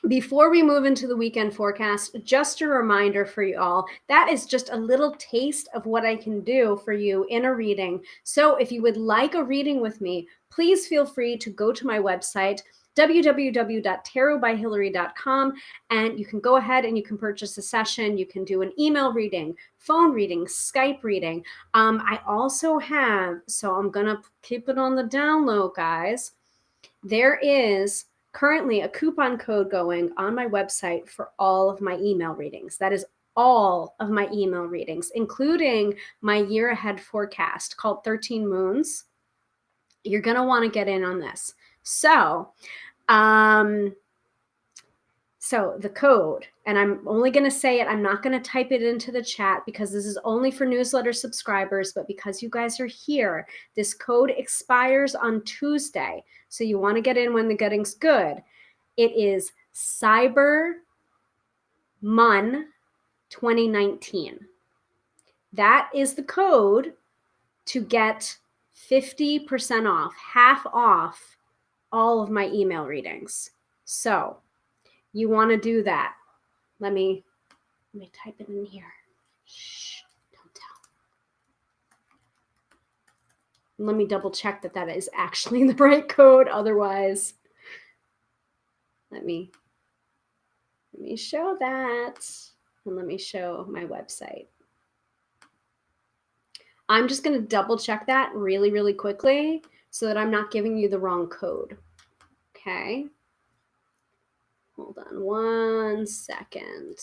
before we move into the weekend forecast, just a reminder for you all, that is just a little taste of what I can do for you in a reading. So if you would like a reading with me, please feel free to go to my website, www.tarotbyhilary.com, and you can go ahead and you can purchase a session. You can do an email reading, phone reading, Skype reading. I also have, so I'm going to keep it on the down low, guys. There is currently a coupon code going on my website for all of my email readings. That is all of my email readings, including my year ahead forecast called 13 Moons. You're going to want to get in on this. So the code, and I'm only going to say it, I'm not going to type it into the chat because this is only for newsletter subscribers, but because you guys are here, this code expires on Tuesday. So you want to get in when the getting's good. It is CyberMun 2019. That is the code to get 50% off, half off all of my email readings. So you want to do that. Let me type it in here. Shh, don't tell. Let me double check that that is actually the right code. Otherwise, let me show that, and let me show my website. I'm just going to double check that really, really quickly so that I'm not giving you the wrong code. Okay. Hold on 1 second.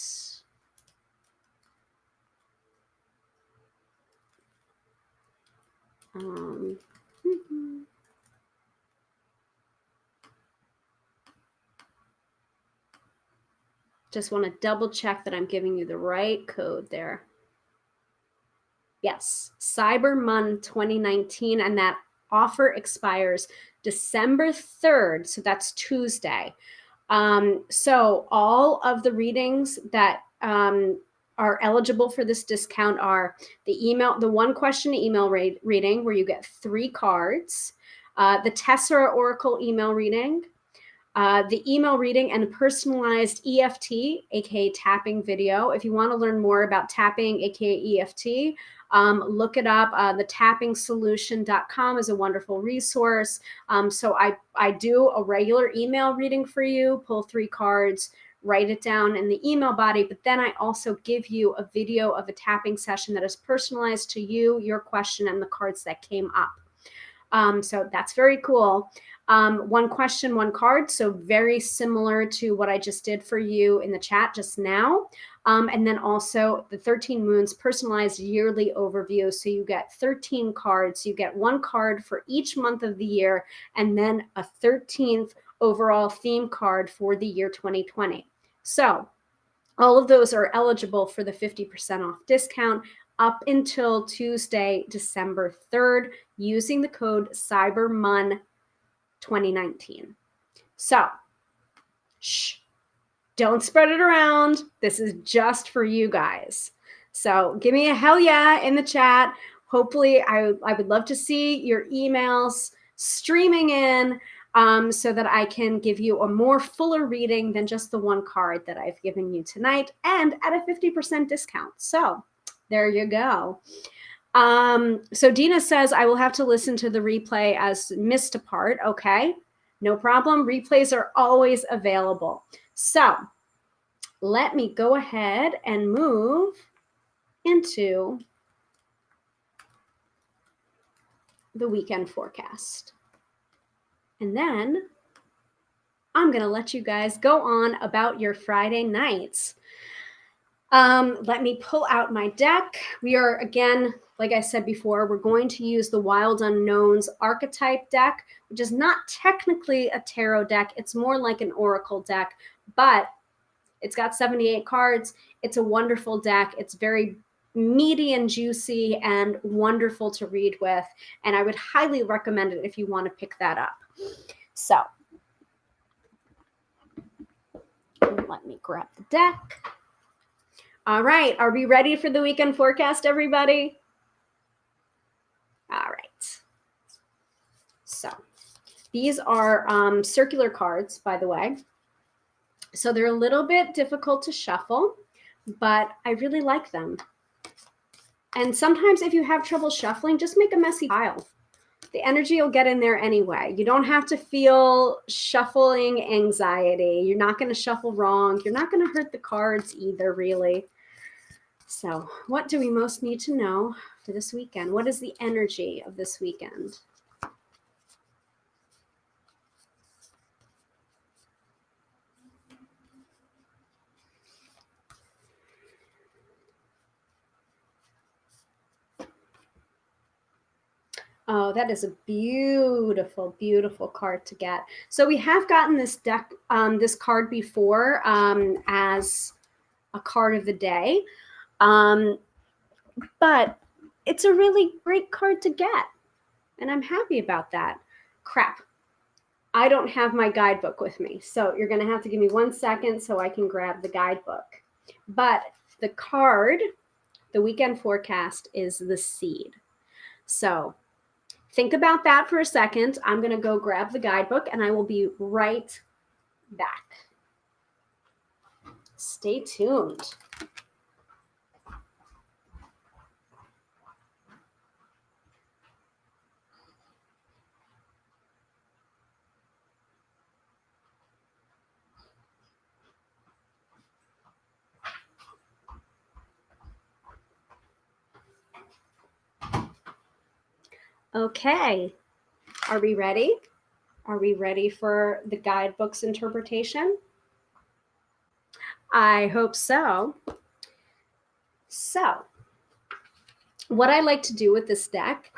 Just want to double check that I'm giving you the right code there. Yes, CyberMun 2019, and that offer expires December 3rd, so that's Tuesday. So all of the readings that are eligible for this discount are the one question email reading where you get 3 cards, the Tessera Oracle email reading, the email reading, and a personalized EFT, aka tapping video. If you want to learn more about tapping, aka EFT, look it up. Thetapping-solution.com is a wonderful resource. So I do a regular email reading for you, pull 3 cards, write it down in the email body, but then I also give you a video of a tapping session that is personalized to you, your question, and the cards that came up. So that's very cool. One question, one card. So very similar to what I just did for you in the chat just now. And then also the 13 Moons personalized yearly overview. So you get 13 cards. You get 1 card for each month of the year, and then a 13th overall theme card for the year 2020. So all of those are eligible for the 50% off discount up until Tuesday, December 3rd, using the code CyberMun 2019. So, shh, don't spread it around. This is just for you guys. So give me a hell yeah in the chat. Hopefully, I would love to see your emails streaming in so that I can give you a more fuller reading than just the 1 card that I've given you tonight, and at a 50% discount. So there you go. So Dina says, I will have to listen to the replay as missed a part. Okay, no problem. Replays are always available. So let me go ahead and move into the weekend forecast. And then I'm going to let you guys go on about your Friday nights. Let me pull out my deck. We are, again, like I said before, we're going to use the Wild Unknowns archetype deck, which is not technically a tarot deck. It's more like an oracle deck, but it's got 78 cards. It's a wonderful deck. It's very meaty and juicy and wonderful to read with. And I would highly recommend it if you want to pick that up. So let me grab the deck. All right. Are we ready for the weekend forecast, everybody? All right. So these are circular cards, by the way. So they're a little bit difficult to shuffle, but I really like them. And sometimes if you have trouble shuffling, just make a messy pile. The energy will get in there anyway. You don't have to feel shuffling anxiety. You're not going to shuffle wrong. You're not going to hurt the cards either, really. So, what do we most need to know for this weekend? What is the energy of this weekend? Oh, that is a beautiful, beautiful card to get. So we have gotten this deck, this card before as a card of the day, but it's a really great card to get, and I'm happy about that. Crap, I don't have my guidebook with me, so you're going to have to give me 1 second so I can grab the guidebook. But the card, the weekend forecast, is the seed. So think about that for a second. I'm going to go grab the guidebook and I will be right back. Stay tuned. Okay, are we ready? Are we ready for the guidebook's interpretation? I hope so. So, what I like to do with this deck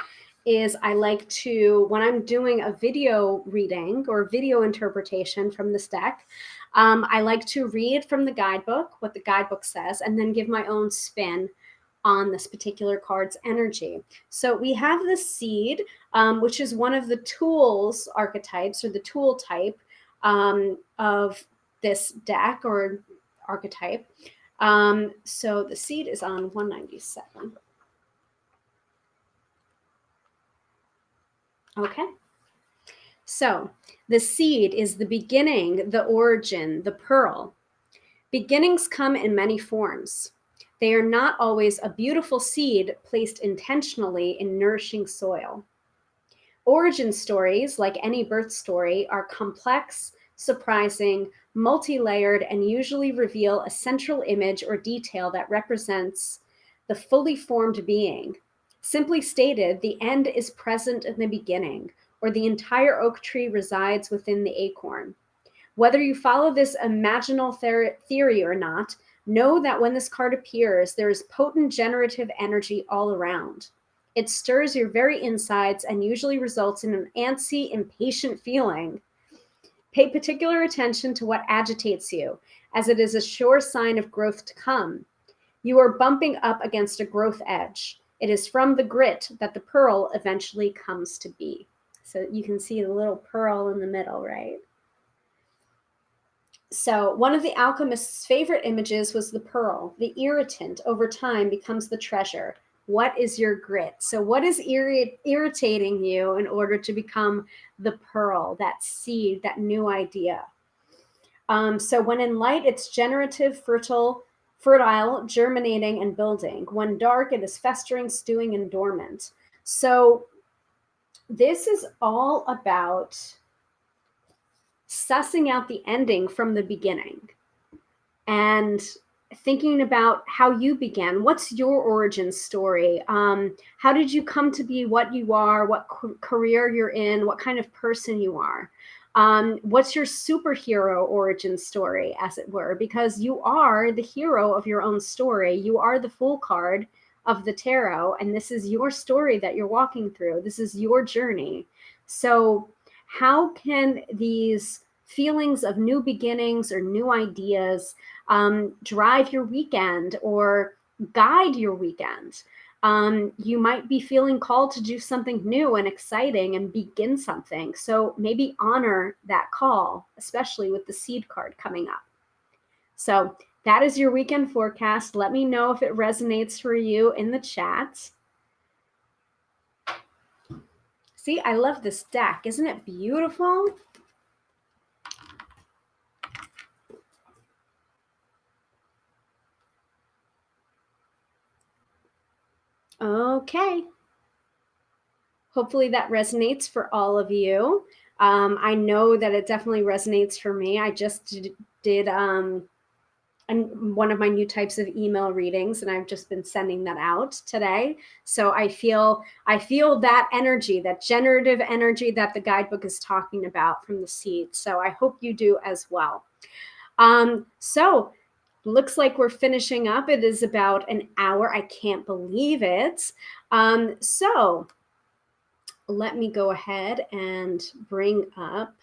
is I like to, when I'm doing a video reading or video interpretation from this deck, I like to read from the guidebook what the guidebook says and then give my own spin on this particular card's energy. So we have the seed, which is one of the tools archetypes or the tool type of this deck or archetype. So the seed is on 197. Okay. So the seed is the beginning, the origin, the pearl. Beginnings come in many forms. They are not always a beautiful seed placed intentionally in nourishing soil. Origin stories, like any birth story, are complex, surprising, multi-layered, and usually reveal a central image or detail that represents the fully formed being. Simply stated, the end is present in the beginning, or the entire oak tree resides within the acorn. Whether you follow this imaginal theory or not, know that when this card appears, there is potent generative energy all around. It stirs your very insides and usually results in an antsy, impatient feeling. Pay particular attention to what agitates you, as it is a sure sign of growth to come. You are bumping up against a growth edge. It is from the grit that the pearl eventually comes to be. So you can see the little pearl in the middle, right? So one of the alchemist's favorite images was the pearl. The irritant over time becomes the treasure. What is your grit? So what is irritating you in order to become the pearl, that seed, that new idea? So when in light, it's generative, fertile, germinating, and building. When dark, it is festering, stewing, and dormant. So this is all about sussing out the ending from the beginning and thinking about how you began. What's your origin story? How did you come to be what you are, what career you're in, what kind of person you are? What's your superhero origin story, as it were? Because you are the hero of your own story. You are the Fool card of the tarot, and this is your story that you're walking through. This is your journey. So how can these feelings of new beginnings or new ideas drive your weekend or guide your weekend? You might be feeling called to do something new and exciting and begin something. So maybe honor that call, especially with the seed card coming up. So that is your weekend forecast. Let me know if it resonates for you in the chat. See, I love this deck. Isn't it beautiful? Okay. hopefully that resonates for all of you. I know that it definitely resonates for me. I just did one of my new types of email readings, and I've just been sending that out today. So I feel that energy, that generative energy that the guidebook is talking about from the seed. So I hope you do as well. So looks like we're finishing up. It is about an hour. I can't believe it. So let me go ahead and bring up.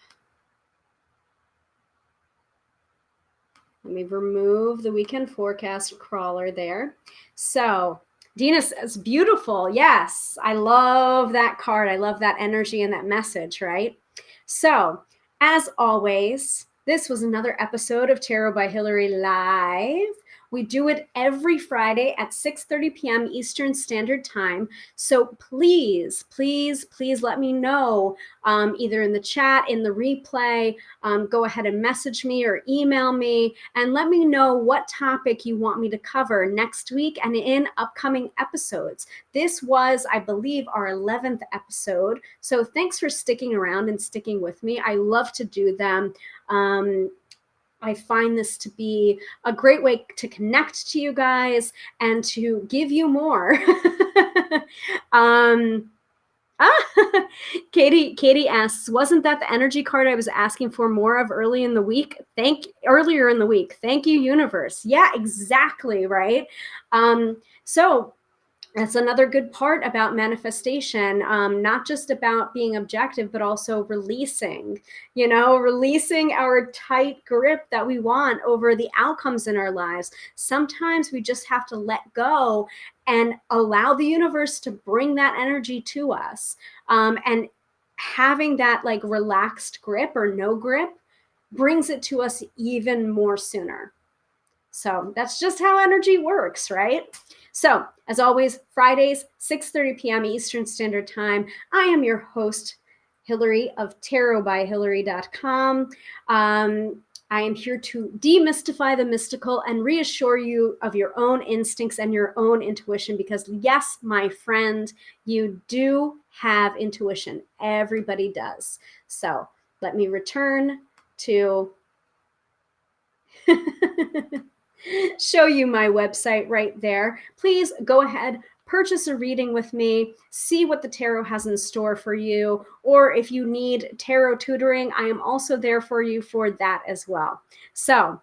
Let me remove the weekend forecast crawler there. So Dina says, beautiful. Yes, I love that card. I love that energy and that message, right? So as always, this was another episode of Tarot by Hilary Live. We do it every Friday at 6:30 p.m. Eastern Standard Time. So please, please, please let me know either in the chat, in the replay. Go ahead and message me or email me and let me know what topic you want me to cover next week and in upcoming episodes. This was, I believe, our 11th episode. So thanks for sticking around and sticking with me. I love to do them. I find this to be a great way to connect to you guys and to give you more. Katie asks, wasn't that the energy card I was asking for more of earlier in the week? Thank you, universe. Yeah, exactly, right? So that's another good part about manifestation, not just about being objective, but also releasing our tight grip that we want over the outcomes in our lives. Sometimes we just have to let go and allow the universe to bring that energy to us. And having that like relaxed grip or no grip brings it to us even more sooner. So that's just how energy works, right? So as always, Fridays, 6:30 p.m. Eastern Standard Time. I am your host, Hilary of tarotbyhilary.com. I am here to demystify the mystical and reassure you of your own instincts and your own intuition, because yes, my friend, you do have intuition. Everybody does. So let me return to show you my website right there. Please go ahead, purchase a reading with me, see what the tarot has in store for you, or if you need tarot tutoring, I am also there for you for that as well. So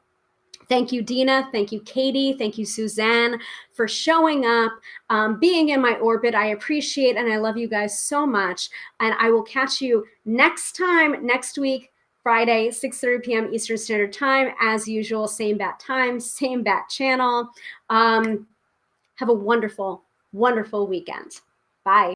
thank you, Dina. Thank you, Katie. Thank you, Suzanne, for showing up, being in my orbit. I appreciate and I love you guys so much. And I will catch you next week, Friday, 6:30 p.m. Eastern Standard Time. As usual, same bat time, same bat channel. Have a wonderful, wonderful weekend. Bye.